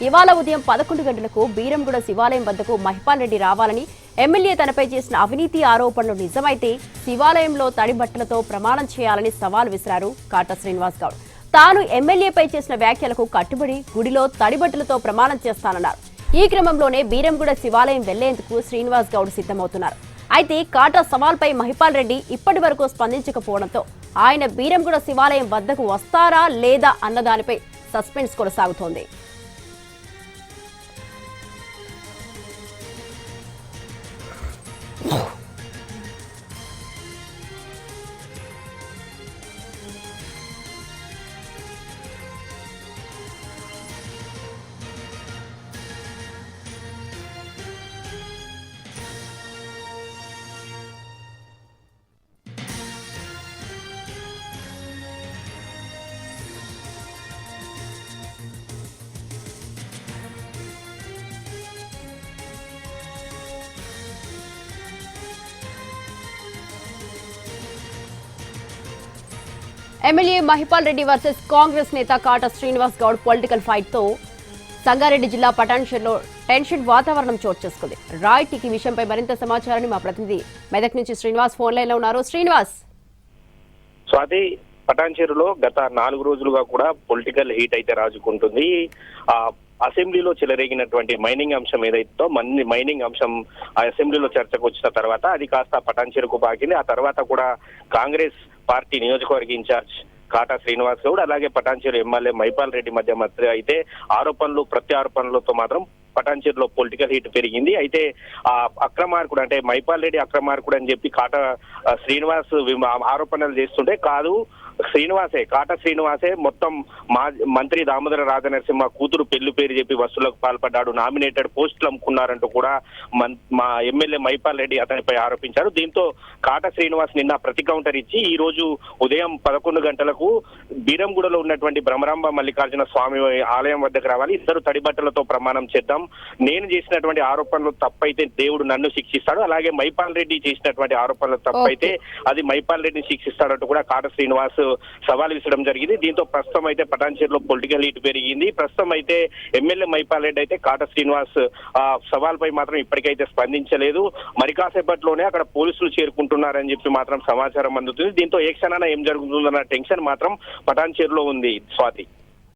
ఇవాళ ఉదయం 11 గంటలకు బీరంగూడ శివాలయం వద్దకు మహిపాల్ రెడ్డి రావాలని, ఎమ్మెల్యే తనపై చేసిన అవినీతి ఆరోపణలు నిజమైతే శివాలయంలో తడి బట్టలతో ప్రమాణం చేయాలని సవాల్ విసిరారు కాటా శ్రీనివాస్ గౌడ్. తాను ఎమ్మెల్యేపై చేసిన వ్యాఖ్యలకు కట్టుబడి గుడిలో తడి బట్టలతో ప్రమాణం చేస్తానన్నారు. ఈ క్రమంలోనే బీరంగూడ శివాలయం వెళ్లేందుకు శ్రీనివాస్ గౌడ్ సిద్ధమవుతున్నారు. అయితే కాటా సవాల్పై మహిపాల్ రెడ్డి ఇప్పటి వరకు స్పందించకపోవడంతో ఆయన బీరంగూడ శివాలయం వద్దకు వస్తారా లేదా అన్న దానిపై సస్పెన్స్ కొనసాగుతోంది. ఎమ్మెల్యే మహిపాల్ రెడ్డి వర్సెస్ కాంగ్రెస్ నేత కాటా శ్రీనివాస్ గౌడ్ పొలిటికల్ ఫైట్ తో సంగారెడ్డి జిల్లా పటాన్చెరులో టెన్షన్ వాతావరణం చోటు చేసుకుంది. రైట్, ఈ విషయంపై మరింత సమాచారాన్ని మా ప్రతినిధి మెదక్ నుంచి శ్రీనివాస్ ఫోన్ లైన్ లో ఉన్నారు. శ్రీనివాస్. స్వాతి, పటాన్చెరులో గత 4 రోజులుగా కూడా పొలిటికల్ హీట్ అయితే రాజుకుంటుంది. అసెంబ్లీలో చెలరేగినటువంటి మైనింగ్ అంశం ఏదైతే మైనింగ్ అంశం అసెంబ్లీలో చర్చకు వచ్చిన తర్వాత అది కాస్త పటాన్చెరుకు పాకింది. ఆ తర్వాత కూడా కాంగ్రెస్ పార్టీ నియోజకవర్గ ఇన్ఛార్జ్ కాటా శ్రీనివాస్ గౌడ్ అలాగే పటాన్చెరు ఎమ్మెల్యే మహిపాల్ రెడ్డి మధ్య అయితే ఆరోపణలు ప్రత్యారోపణలతో మాత్రం పటాన్చెరులో పొలిటికల్ హీట్ పెరిగింది. అయితే అక్రమార్కుడు అంటే మహిపాల్ రెడ్డి అక్రమార్కుడు అని చెప్పి కాటా శ్రీనివాస్ ఆరోపణలు చేస్తుంటే కాదు, కాటా శ్రీనివాసే మొత్తం మంత్రి దామోదర రాజనరసింహ కూతురు పెళ్లి పేరు చెప్పి వసూళ్లకు పాల్పడ్డాడు, నామినేటెడ్ పోస్టులు అమ్ముకున్నారంటూ కూడా మా ఎమ్మెల్యే మహిపాల్ రెడ్డి అతనిపై ఆరోపించారు. దీంతో కాటా శ్రీనివాస్ నిన్న ప్రతి కౌంటర్ ఇచ్చి ఈ రోజు ఉదయం 11 గంటలకు బీరంగూడలో ఉన్నటువంటి భ్రమరాంబ మల్లికార్జున స్వామి ఆలయం వద్దకు రావాలి, ఇద్దరు తడిబట్టలతో ప్రమాణం చేద్దాం, నేను చేసినటువంటి ఆరోపణలు తప్పైతే దేవుడు నన్ను శిక్షిస్తాడు, అలాగే మహిపాల్ రెడ్డి చేసినటువంటి ఆరోపణలు తప్పైతే అది మహిపాల్ రెడ్డిని శిక్షిస్తాడంటూ కూడా కాటా శ్రీనివాస్ సవాల్ విసరడం జరిగింది. దీంతో ప్రస్తుతం అయితే పటాన్చెరులో పొలిటికల్ హీట్ పెరిగింది. ప్రస్తుతం అయితే ఎమ్మెల్యే మహిపాల్ రెడ్డి అయితే కాటా శ్రీనివాస్ సవాల్ పై మాత్రం ఇప్పటికైతే స్పందించలేదు. మరి కాసేపట్లోనే అక్కడ పోలీసులు చేరుకుంటున్నారని చెప్పి మాత్రం సమాచారం అందుతుంది. దీంతో ఏ క్షణాన ఏం జరుగుతుందన్న టెన్షన్ మాత్రం పటాన్చెరులో ఉంది. స్వాతి.